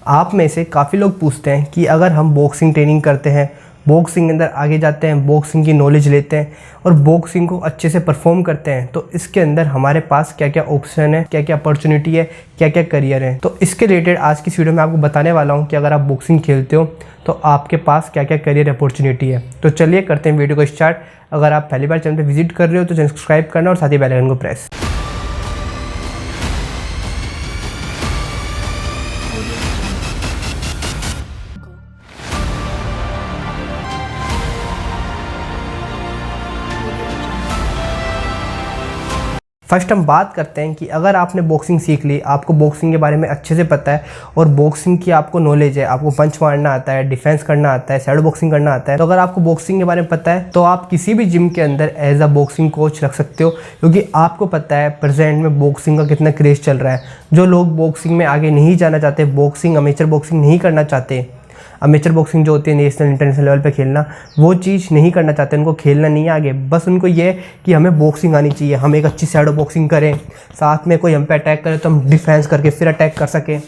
आप में से काफ़ी लोग पूछते हैं कि अगर हम बॉक्सिंग ट्रेनिंग करते हैं, बॉक्सिंग के अंदर आगे जाते हैं, बॉक्सिंग की नॉलेज लेते हैं और बॉक्सिंग को अच्छे से परफॉर्म करते हैं, तो इसके अंदर हमारे पास क्या क्या ऑप्शन है, क्या क्या अपॉर्चुनिटी है, क्या क्या करियर है। तो इसके रिलेटेड आज की वीडियो में आपको बताने वाला हूँ कि अगर आप बॉक्सिंग खेलते हो तो आपके पास क्या क्या करियर अपॉर्चुनिटी है। तो चलिए करते हैं वीडियो को स्टार्ट। अगर आप पहली बार चैनल पर विजिट कर रहे हो तो चैनल सब्सक्राइब करना और साथ ही बेल आइकन को प्रेस। फर्स्ट हम बात करते हैं कि अगर आपने बॉक्सिंग सीख ली, आपको बॉक्सिंग के बारे में अच्छे से पता है और बॉक्सिंग की आपको नॉलेज है, आपको पंच मारना आता है, डिफेंस करना आता है, शैडो बॉक्सिंग करना आता है, तो अगर आपको बॉक्सिंग के बारे में पता है तो आप किसी भी जिम के अंदर एज अ बॉक्सिंग कोच रख सकते हो, क्योंकि आपको पता है प्रेजेंट में बॉक्सिंग का कितना क्रेज़ चल रहा है। जो लोग बॉक्सिंग में आगे नहीं जाना चाहते, बॉक्सिंग अमेचर बॉक्सिंग नहीं करना चाहते, अमेचर बॉक्सिंग जो होती है नेशनल इंटरनेशनल लेवल पे खेलना, वो चीज़ नहीं करना चाहते, उनको खेलना नहीं है आगे। बस उनको ये है कि हमें बॉक्सिंग आनी चाहिए, हम एक अच्छी शैडो बॉक्सिंग करें, साथ में कोई हम पे अटैक करे तो हम डिफेंस करके फिर अटैक कर सकें।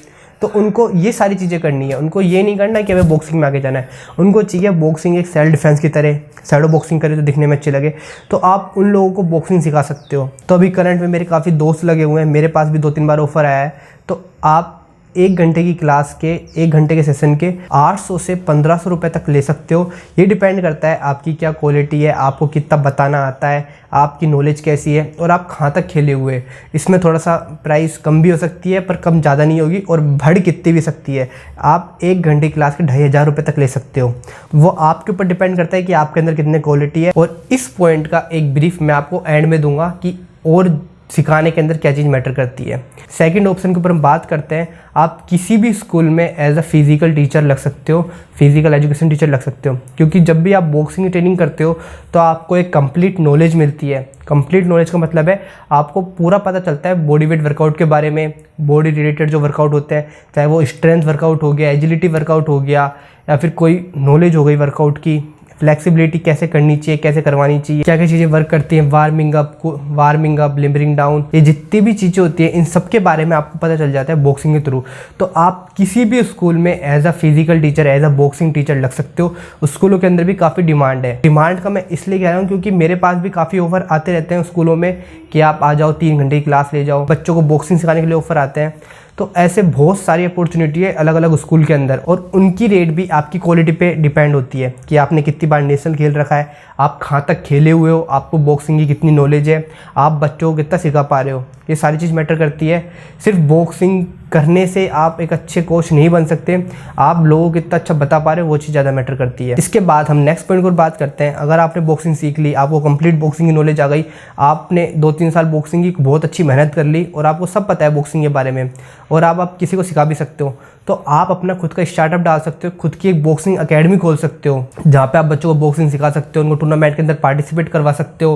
तो उनको ये सारी चीज़ें करनी है, उनको ये नहीं करना है कि हमें बॉक्सिंग में आगे जाना है। उनको चाहिए बॉक्सिंग एक सेल्फ डिफेंस की तरह, शैडो बॉक्सिंग करे तो दिखने में अच्छे लगे, तो आप उन लोगों को बॉक्सिंग सिखा सकते हो। तो अभी करंट में मेरे काफ़ी दोस्त लगे हुए हैं, मेरे पास भी 2-3 बार ऑफर आया है। तो आप 1 घंटे की क्लास के, 1 घंटे के सेशन के 800 से 1500 रुपये तक ले सकते हो। ये डिपेंड करता है आपकी क्या क्वालिटी है, आपको कितना बताना आता है, आपकी नॉलेज कैसी है और आप कहाँ तक खेले हुए। इसमें थोड़ा सा प्राइस कम भी हो सकती है पर कम ज़्यादा नहीं होगी, और बढ़ कितनी भी सकती है। आप 1 घंटे की क्लास के 2500 रुपये तक ले सकते हो। वो आपके ऊपर डिपेंड करता है कि आपके अंदर कितने क्वालिटी है। और इस पॉइंट का एक ब्रीफ मैं आपको एंड में दूंगा कि और सिखाने के अंदर क्या चीज़ मैटर करती है। सेकंड ऑप्शन के ऊपर हम बात करते हैं, आप किसी भी स्कूल में एज अ फिज़िकल टीचर लग सकते हो, फिज़िकल एजुकेशन टीचर लग सकते हो, क्योंकि जब भी आप बॉक्सिंग की ट्रेनिंग करते हो तो आपको एक कंप्लीट नॉलेज मिलती है। कंप्लीट नॉलेज का मतलब है आपको पूरा पता चलता है बॉडी वेट वर्कआउट के बारे में, बॉडी रिलेटेड जो वर्कआउट होते हैं, चाहे वो स्ट्रेंथ वर्कआउट हो गया, एजिलिटी वर्कआउट हो गया, या फिर कोई नॉलेज हो गई वर्कआउट की, फ्लेक्सिबिलिटी कैसे करनी चाहिए, कैसे करवानी चाहिए, क्या क्या चीज़ें वर्क करती हैं, वार्मिंग अप, लिम्बरिंग डाउन, ये जितनी भी चीज़ें होती हैं इन सब के बारे में आपको पता चल जाता है बॉक्सिंग के थ्रू। तो आप किसी भी स्कूल में as a physical teacher, as a boxing teacher लग सकते हो। स्कूलों के अंदर भी काफ़ी डिमांड है। डिमांड का मैं इसलिए कह रहा हूँ क्योंकि मेरे पास भी काफ़ी ऑफर आते रहते हैं स्कूलों में कि आप आ जाओ, 3 घंटे की क्लास ले जाओ, बच्चों को बॉक्सिंग सिखाने के लिए ऑफर आते हैं। तो ऐसे बहुत सारी अपॉर्चुनिटी है अलग अलग स्कूल के अंदर, और उनकी रेट भी आपकी क्वालिटी पे डिपेंड होती है कि आपने कितनी बार नेशनल खेल रखा है, आप कहाँ तक खेले हुए हो, आपको बॉक्सिंग की कितनी नॉलेज है, आप बच्चों को कितना सिखा पा रहे हो। ये सारी चीज़ मैटर करती है। सिर्फ बॉक्सिंग करने से आप एक अच्छे कोच नहीं बन सकते, आप लोगों को कितना अच्छा बता पा रहे हो वो चीज़ ज़्यादा मैटर करती है। इसके बाद हम नेक्स्ट पॉइंट पर बात करते हैं। अगर आपने बॉक्सिंग सीख ली, आपको कंप्लीट बॉक्सिंग की नॉलेज आ गई, आपने 2-3 साल बॉक्सिंग की बहुत अच्छी मेहनत कर ली और आपको सब पता है बॉक्सिंग के बारे में, और आप किसी को सिखा भी सकते हो, तो आप अपना खुद का स्टार्टअप डाल सकते हो, खुद की एक बॉक्सिंग अकेडमी खोल सकते हो, जहाँ पे आप बच्चों को बॉक्सिंग सिखा सकते हो, उनको टूर्नामेंट के अंदर पार्टिसिपेट करवा सकते हो,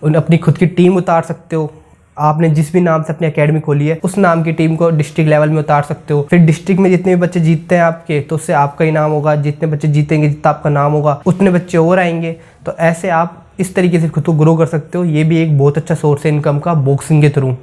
अपनी खुद की टीम उतार सकते हो। आपने जिस भी नाम से अपनी एकेडमी खोली है उस नाम की टीम को डिस्ट्रिक्ट लेवल में उतार सकते हो। फिर डिस्ट्रिक्ट में जितने भी बच्चे जीतते हैं आपके, तो उससे आपका ही नाम होगा, जितने बच्चे जीतेंगे जितना आपका नाम होगा उतने बच्चे और आएंगे। तो ऐसे आप इस तरीके से खुद को ग्रो कर सकते हो। ये भी एक बहुत अच्छा सोर्स है इनकम का बॉक्सिंग के थ्रू।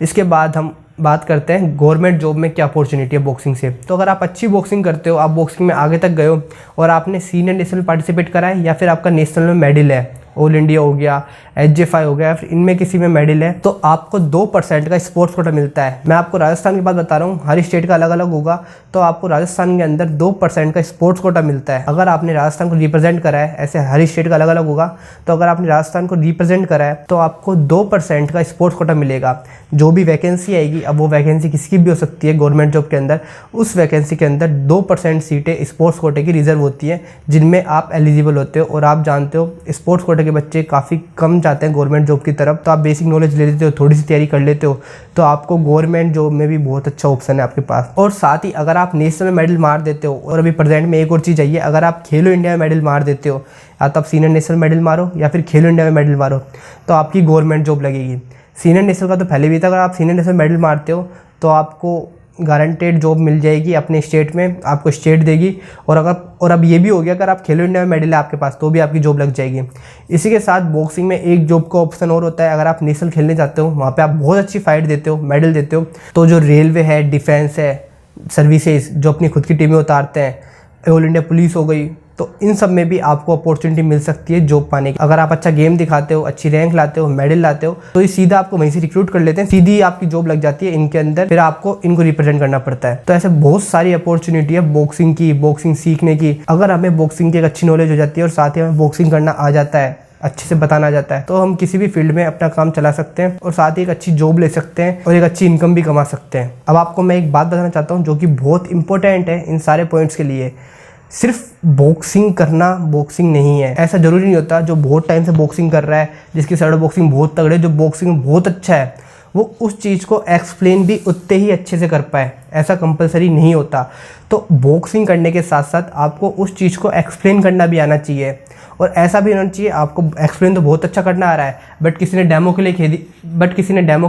इसके बाद हम बात करते हैं गवर्नमेंट जॉब में क्या अपॉर्चुनिटी है बॉक्सिंग से। तो अगर आप अच्छी बॉक्सिंग करते हो, आप बॉक्सिंग में आगे तक गए हो और आपने सीनियर नेशनल पार्टिसिपेट करा है, या फिर आपका नेशनल में मेडल है, ऑल इंडिया हो गया, HFI हो गया, फिर इनमें किसी में मेडल है, तो आपको 2% का स्पोर्ट्स कोटा मिलता है। मैं आपको राजस्थान की बात बता रहा हूँ, हर स्टेट का अलग अलग होगा। तो आपको राजस्थान के अंदर 2% का स्पोर्ट्स कोटा मिलता है। अगर आपने राजस्थान को रिप्रेजेंट करा है, ऐसे हर स्टेट का अलग अलग होगा, तो अगर आपने राजस्थान को रिप्रेजेंट करा है तो आपको 2% का स्पोर्ट्स कोटा मिलेगा। जो भी वैकेंसी आएगी, अब वो वैकेंसी किसी भी हो सकती है गवर्नमेंट जॉब के अंदर, उस वैकेंसी के अंदर 2% सीटें स्पोर्ट्स कोटे की रिजर्व होती हैं, जिनमें आप एलिजिबल होते हो। और आप जानते हो स्पोर्ट्स कोटे के बच्चे काफ़ी कम जाते हैं गवर्नमेंट जॉब की तरफ। तो आप बेसिक नॉलेज ले लेते हो, थोड़ी सी तैयारी कर लेते हो, तो आपको गवर्नमेंट जॉब में भी बहुत अच्छा ऑप्शन है आपके पास। और साथ ही अगर आप नेशनल में मेडल मार देते हो, और अभी प्रेजेंट में एक और चीज़ आई है, अगर आप खेलो इंडिया में मेडल मार देते हो, या तो आप सीनियर नेशनल मेडल मारो या फिर खेलो इंडिया में मेडल मारो, तो आपकी गवर्नमेंट जॉब लगेगी। सीनियर नेशनल का तो पहले भी था, अगर आप सीनियर नेशनल मेडल मारते हो तो आपको गारंटेड जॉब मिल जाएगी अपने स्टेट में, आपको स्टेट देगी। और अब ये भी हो गया, अगर आप खेलो इंडिया में मेडल है आपके पास तो भी आपकी जॉब लग जाएगी। इसी के साथ बॉक्सिंग में एक जॉब का ऑप्शन और होता है, अगर आप नेशनल खेलने जाते हो, वहाँ पे आप बहुत अच्छी फाइट देते हो, मेडल देते हो, तो जो रेलवे है, डिफेंस है, सर्विसेज जो अपनी खुद की टीमें उतारते हैं, ऑल इंडिया पुलिस हो गई, तो इन सब में भी आपको अपॉर्चुनिटी मिल सकती है जॉब पाने की। अगर आप अच्छा गेम दिखाते हो, अच्छी रैंक लाते हो, मेडल लाते हो, तो ये सीधा आपको वहीं से रिक्रूट कर लेते हैं, सीधी आपकी जॉब लग जाती है इनके अंदर, फिर आपको इनको रिप्रेजेंट करना पड़ता है। तो ऐसे बहुत सारी अपॉर्चुनिटी है बॉक्सिंग की, बॉक्सिंग सीखने की। अगर हमें बॉक्सिंग की एक अच्छी नॉलेज हो जाती है और साथ ही हमें बॉक्सिंग करना आ जाता है, अच्छे से बताना जाता है, तो हम किसी भी फील्ड में अपना काम चला सकते हैं और साथ ही एक अच्छी जॉब ले सकते हैं और एक अच्छी इनकम भी कमा सकते हैं। अब आपको मैं एक बात बताना चाहता हूँ जो कि बहुत इंपॉर्टेंट है इन सारे पॉइंट्स के लिए। सिर्फ बॉक्सिंग करना बॉक्सिंग नहीं है। ऐसा ज़रूरी नहीं होता जो बहुत टाइम से बॉक्सिंग कर रहा है, जिसकी शैडो बॉक्सिंग बहुत तगड़े, जो बॉक्सिंग में बहुत अच्छा है, वो उस चीज़ को एक्सप्लेन भी उतने ही अच्छे से कर पाए, ऐसा कंपलसरी नहीं होता। तो बॉक्सिंग करने के साथ साथ आपको उस चीज़ को एक्सप्लेन करना भी आना चाहिए। और ऐसा भी होना चाहिए आपको एक्सप्लेन तो बहुत अच्छा करना आ रहा है, बट किसी ने डेमो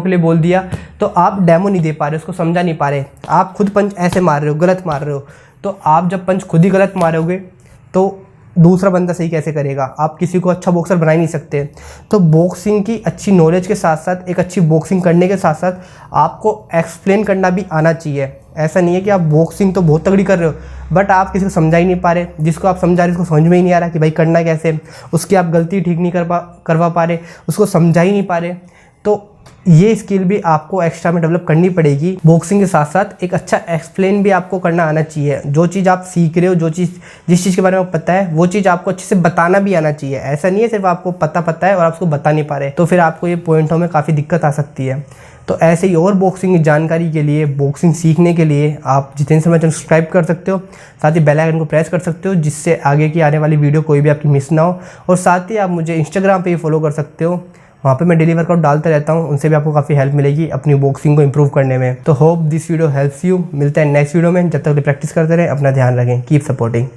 के लिए बोल दिया, तो आप डेमो नहीं दे पा रहे, उसको समझा नहीं पा रहे, आप खुद पंच ऐसे मार रहे हो, गलत मार रहे हो। तो आप जब पंच खुद ही गलत मारोगे तो दूसरा बंदा सही कैसे करेगा? आप किसी को अच्छा बॉक्सर बना ही नहीं सकते। तो बॉक्सिंग की अच्छी नॉलेज के साथ साथ, एक अच्छी बॉक्सिंग करने के साथ साथ आपको एक्सप्लेन करना भी आना चाहिए। ऐसा नहीं है कि आप बॉक्सिंग तो बहुत तगड़ी कर रहे हो, बट आप किसी को समझा ही नहीं पा रहे, जिसको आप समझा रहे उसको समझ में ही नहीं आ रहा कि भाई करना कैसे, उसकी आप गलती ठीक नहीं करवा पा रहे, उसको समझा ही नहीं पा रहे। तो ये स्किल भी आपको एक्स्ट्रा में डेवलप करनी पड़ेगी। बॉक्सिंग के साथ साथ एक अच्छा एक्सप्लेन भी आपको करना आना चाहिए। जो चीज़ आप सीख रहे हो, जिस चीज़ के बारे में पता है, वो चीज़ आपको अच्छे से बताना भी आना चाहिए। ऐसा नहीं है सिर्फ आपको पता है और आप उसको बता नहीं पा रहे, तो फिर आपको ये पॉइंटों में काफ़ी दिक्कत आ सकती है। तो ऐसे ही और बॉक्सिंग की जानकारी के लिए, बॉक्सिंग सीखने के लिए आप जितेंद्र शर्मा चैनल सब्सक्राइब कर सकते हो, साथ ही बेल आइकन को प्रेस कर सकते हो, जिससे आगे की आने वाली वीडियो कोई भी आपकी मिस ना हो। और साथ ही आप मुझे इंस्टाग्राम पे भी फॉलो कर सकते हो, वहाँ पे मैं डेली वर्कआउट डालता रहता हूँ, उनसे भी आपको काफ़ी हेल्प मिलेगी अपनी बॉक्सिंग को इंप्रूव करने में। तो hope this video helps you. मिलते हैं नेक्स्ट वीडियो में, जब तक प्रैक्टिस करते रहें, अपना ध्यान रखें, कीप सपोर्टिंग।